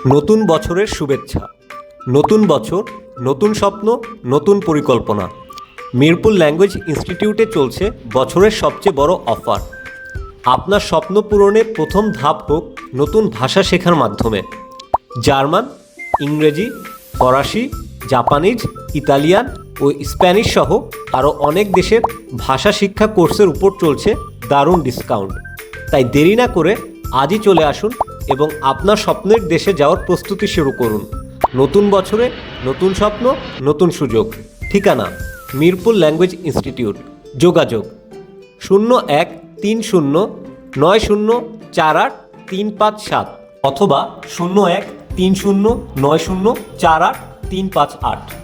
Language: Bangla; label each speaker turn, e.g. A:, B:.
A: নতুন বছরের শুভেচ্ছা। নতুন বছর, নতুন স্বপ্ন, নতুন পরিকল্পনা। মিরপুর ল্যাঙ্গুয়েজ ইনস্টিটিউটে চলছে বছরের সবচেয়ে বড় অফার। আপনার স্বপ্ন পূরণে প্রথম ধাপ হোক নতুন ভাষা শেখার মাধ্যমে। জার্মান, ইংরেজি, ফরাসি, জাপানিজ, ইতালিয়ান ও স্প্যানিশ সহ আরও অনেক দেশের ভাষা শিক্ষা কোর্সের উপর চলছে দারুণ ডিসকাউন্ট। তাই দেরি না করে আজই চলে আসুন এবং আপনার স্বপ্নের দেশে যাওয়ার প্রস্তুতি শুরু করুন। নতুন বছরে নতুন স্বপ্ন, নতুন সুযোগ। ঠিকানা মিরপুর ল্যাঙ্গুয়েজ ইনস্টিটিউট। যোগাযোগ 0130904835 অথবা 0130904835।